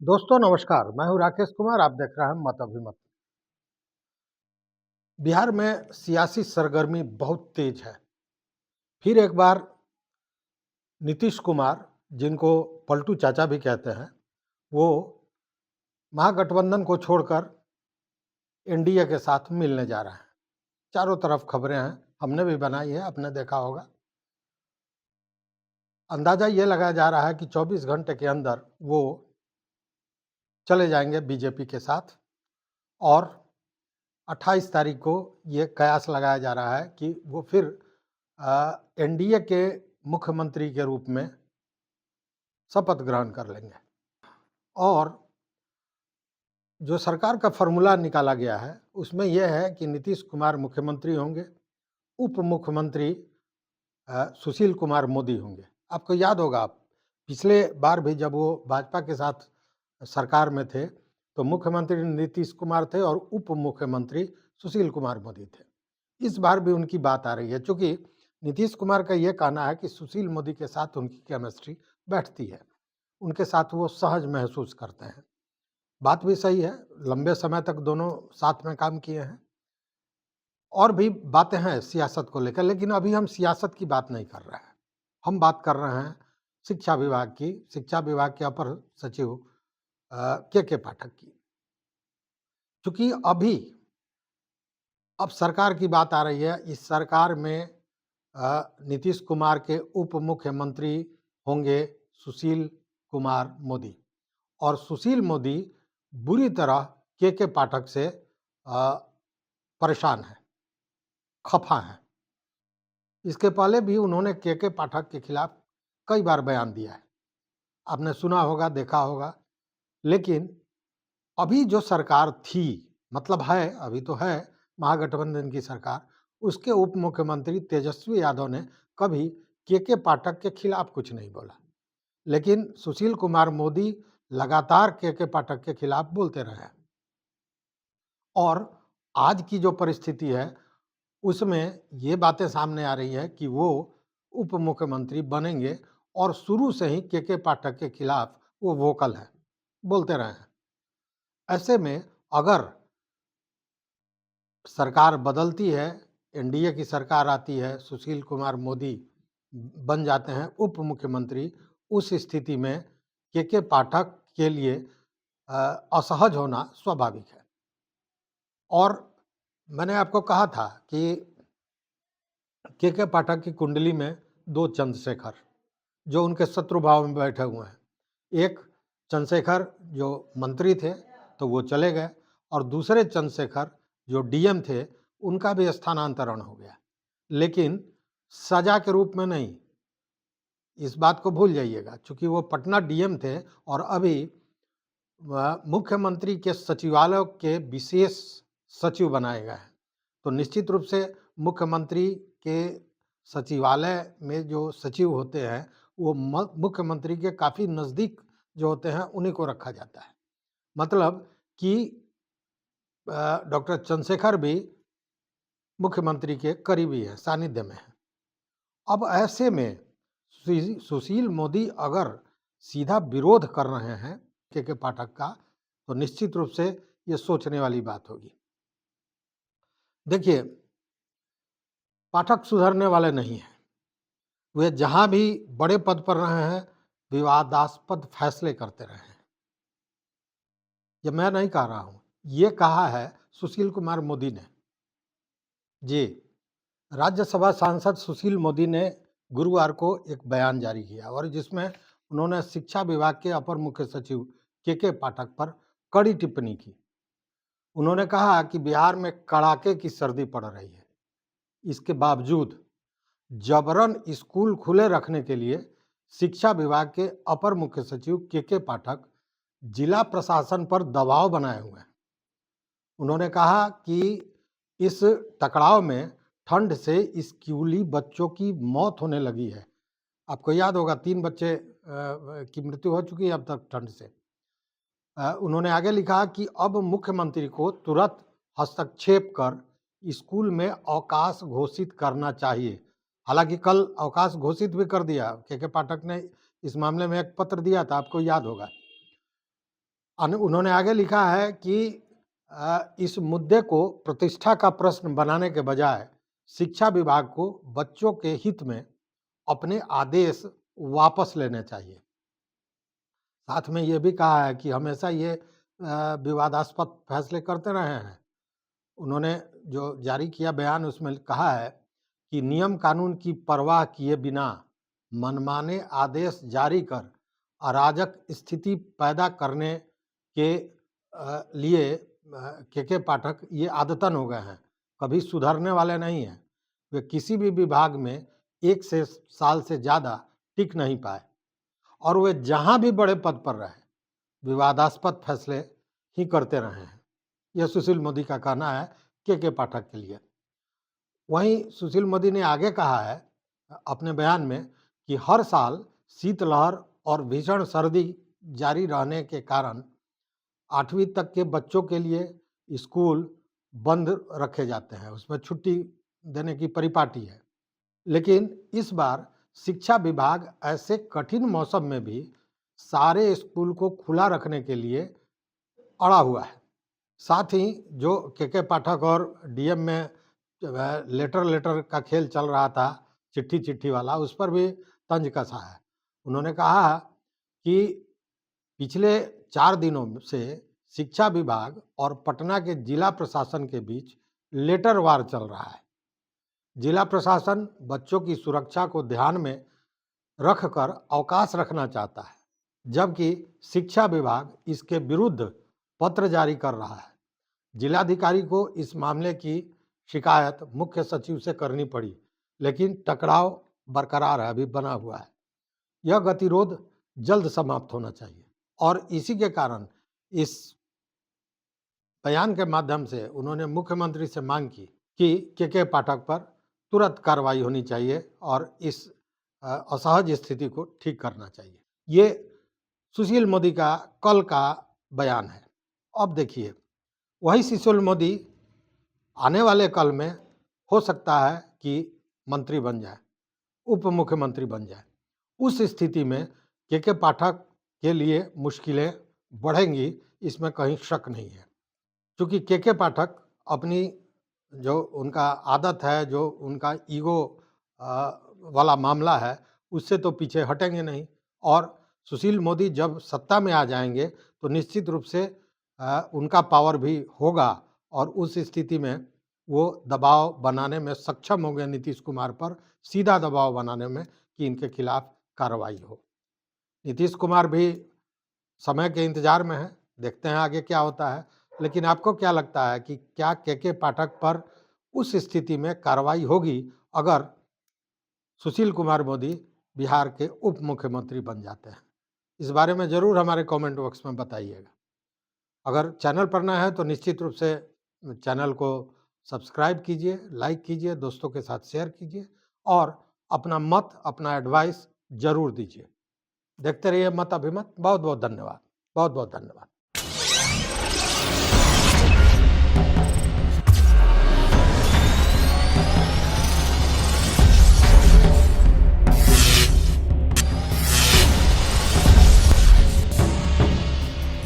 दोस्तों नमस्कार, मैं हूं राकेश कुमार। आप देख रहे हैं मत अभिमत। बिहार में सियासी सरगर्मी बहुत तेज है। फिर एक बार नीतीश कुमार, जिनको पलटू चाचा भी कहते हैं, वो महागठबंधन को छोड़कर एनडीए के साथ मिलने जा रहे हैं। चारों तरफ खबरें हैं, हमने भी बनाई है, आपने देखा होगा। अंदाजा ये लगाया जा रहा है कि 24 घंटे के अंदर वो चले जाएंगे बीजेपी के साथ, और 28 तारीख को ये कयास लगाया जा रहा है कि वो फिर एनडीए के मुख्यमंत्री के रूप में शपथ ग्रहण कर लेंगे। और जो सरकार का फॉर्मूला निकाला गया है उसमें यह है कि नीतीश कुमार मुख्यमंत्री होंगे, उप मुख्यमंत्री सुशील कुमार मोदी होंगे। आपको याद होगा, आप पिछले बार भी जब वो भाजपा के साथ सरकार में थे तो मुख्यमंत्री नीतीश कुमार थे और उप मुख्यमंत्री सुशील कुमार मोदी थे। इस बार भी उनकी बात आ रही है, क्योंकि नीतीश कुमार का ये कहना है कि सुशील मोदी के साथ उनकी केमिस्ट्री बैठती है, उनके साथ वो सहज महसूस करते हैं। बात भी सही है, लंबे समय तक दोनों साथ में काम किए हैं। और भी बातें हैं सियासत को लेकर, लेकिन अभी हम सियासत की बात नहीं कर रहे हैं। हम बात कर रहे हैं शिक्षा विभाग की, शिक्षा विभाग के अपर सचिव के पाठक की। क्योंकि अब सरकार की बात आ रही है, इस सरकार में नीतीश कुमार के उप मुख्यमंत्री होंगे सुशील कुमार मोदी, और सुशील मोदी बुरी तरह के पाठक से परेशान है, खफा है। इसके पहले भी उन्होंने के पाठक के खिलाफ कई बार बयान दिया है, आपने सुना होगा, देखा होगा। लेकिन अभी जो सरकार थी, मतलब है, अभी तो है महागठबंधन की सरकार, उसके उप मुख्यमंत्री तेजस्वी यादव ने कभी के पाठक के खिलाफ कुछ नहीं बोला। लेकिन सुशील कुमार मोदी लगातार के पाठक के खिलाफ बोलते रहे हैं। और आज की जो परिस्थिति है उसमें ये बातें सामने आ रही है कि वो उप मुख्यमंत्री बनेंगे, और शुरू से ही के पाठक के खिलाफ वो वोकल है, बोलते रहे हैं। ऐसे में अगर सरकार बदलती है, एनडीए की सरकार आती है, सुशील कुमार मोदी बन जाते हैं उप मुख्यमंत्री, उस स्थिति में के पाठक के लिए असहज होना स्वाभाविक है। और मैंने आपको कहा था कि के पाठक की कुंडली में दो चंद्रशेखर जो उनके शत्रु भाव में बैठे हुए हैं। एक चंद्रशेखर जो मंत्री थे तो वो चले गए, और दूसरे चंद्रशेखर जो डीएम थे उनका भी स्थानांतरण हो गया, लेकिन सजा के रूप में नहीं। इस बात को भूल जाइएगा, क्योंकि वो पटना डीएम थे और अभी मुख्यमंत्री के सचिवालय के विशेष सचिव बनाए गए हैं। तो निश्चित रूप से मुख्यमंत्री के सचिवालय में जो सचिव होते हैं वो मुख्यमंत्री के काफ़ी नज़दीक जो होते हैं उन्हीं को रखा जाता है। मतलब कि डॉक्टर चंद्रशेखर भी मुख्यमंत्री के करीबी हैं, सानिध्य में हैं। अब ऐसे में सुशील मोदी अगर सीधा विरोध कर रहे हैं के पाठक का, तो निश्चित रूप से ये सोचने वाली बात होगी। देखिए, पाठक सुधरने वाले नहीं हैं। वे जहां भी बड़े पद पर रहे हैं विवादास्पद फैसले करते रहे हैं। ये मैं नहीं कह रहा हूं, ये कहा है सुशील कुमार मोदी ने। जी, राज्यसभा सांसद सुशील मोदी ने गुरुवार को एक बयान जारी किया, और जिसमें उन्होंने शिक्षा विभाग के अपर मुख्य सचिव के पाठक पर कड़ी टिप्पणी की। उन्होंने कहा कि बिहार में कड़ाके की सर्दी पड़ रही है, इसके बावजूद जबरन स्कूल खुले रखने के लिए शिक्षा विभाग के अपर मुख्य सचिव के पाठक जिला प्रशासन पर दबाव बनाए हुए हैं। उन्होंने कहा कि इस टकराव में ठंड से स्कूली बच्चों की मौत होने लगी है। आपको याद होगा 3 बच्चे की मृत्यु हो चुकी है अब तक ठंड से। उन्होंने आगे लिखा कि अब मुख्यमंत्री को तुरंत हस्तक्षेप कर स्कूल में अवकाश घोषित करना चाहिए। हालांकि कल अवकाश घोषित भी कर दिया, के पाठक ने इस मामले में एक पत्र दिया था, आपको याद होगा। उन्होंने आगे लिखा है कि इस मुद्दे को प्रतिष्ठा का प्रश्न बनाने के बजाय शिक्षा विभाग को बच्चों के हित में अपने आदेश वापस लेने चाहिए। साथ में ये भी कहा है कि हमेशा ये विवादास्पद फैसले करते रहे हैं। उन्होंने जो जारी किया बयान उसमें कहा है कि नियम कानून की परवाह किए बिना मनमाने आदेश जारी कर अराजक स्थिति पैदा करने के लिए के पाठक ये आदतन हो गए हैं, कभी सुधरने वाले नहीं हैं। वे किसी भी विभाग में 1 से साल से ज़्यादा टिक नहीं पाए और वे जहां भी बड़े पद पर रहे विवादास्पद फैसले ही करते रहे हैं। यह सुशील मोदी का कहना है के पाठक के लिए। वहीं सुशील मोदी ने आगे कहा है अपने बयान में कि हर साल शीतलहर और भीषण सर्दी जारी रहने के कारण 8वीं तक के बच्चों के लिए स्कूल बंद रखे जाते हैं, उसमें छुट्टी देने की परिपाटी है। लेकिन इस बार शिक्षा विभाग ऐसे कठिन मौसम में भी सारे स्कूल को खुला रखने के लिए अड़ा हुआ है। साथ ही जो के पाठक और डीएम में लेटर का खेल चल रहा था, चिट्ठी वाला, उस पर भी तंज कसा है। उन्होंने कहा कि पिछले 4 दिनों से शिक्षा विभाग और पटना के जिला प्रशासन के बीच लेटर वार चल रहा है। जिला प्रशासन बच्चों की सुरक्षा को ध्यान में रखकर अवकाश रखना चाहता है, जबकि शिक्षा विभाग इसके विरुद्ध पत्र जारी कर रहा है। जिलाधिकारी को इस मामले की शिकायत मुख्य सचिव से करनी पड़ी, लेकिन टकराव बरकरार है, अभी बना हुआ है। यह गतिरोध जल्द समाप्त होना चाहिए और इसी के कारण इस बयान के माध्यम से उन्होंने मुख्यमंत्री से मांग की कि के पाठक पर तुरंत कार्रवाई होनी चाहिए और इस असहज स्थिति को ठीक करना चाहिए। ये सुशील मोदी का कल का बयान है। अब देखिए, वही सुशील मोदी आने वाले कल में हो सकता है कि मंत्री बन जाए, उप मुख्यमंत्री बन जाए। उस स्थिति में के पाठक के लिए मुश्किलें बढ़ेंगी, इसमें कहीं शक नहीं है। क्योंकि के पाठक अपनी जो उनका आदत है, जो उनका ईगो वाला मामला है, उससे तो पीछे हटेंगे नहीं। और सुशील मोदी जब सत्ता में आ जाएंगे तो निश्चित रूप से उनका पावर भी होगा और उस स्थिति में वो दबाव बनाने में सक्षम होंगे नीतीश कुमार पर, सीधा दबाव बनाने में कि इनके खिलाफ कार्रवाई हो। नीतीश कुमार भी समय के इंतजार में है, देखते हैं आगे क्या होता है। लेकिन आपको क्या लगता है कि क्या के पाठक पर उस स्थिति में कार्रवाई होगी अगर सुशील कुमार मोदी बिहार के उप मुख्यमंत्री बन जाते हैं? इस बारे में ज़रूर हमारे कमेंट बॉक्स में बताइएगा। अगर चैनल पर नए हैं तो निश्चित रूप से चैनल को सब्सक्राइब कीजिए, लाइक कीजिए, दोस्तों के साथ शेयर कीजिए और अपना मत, अपना एडवाइस ज़रूर दीजिए। देखते रहिए मत अभिमत। बहुत बहुत धन्यवाद, बहुत बहुत धन्यवाद।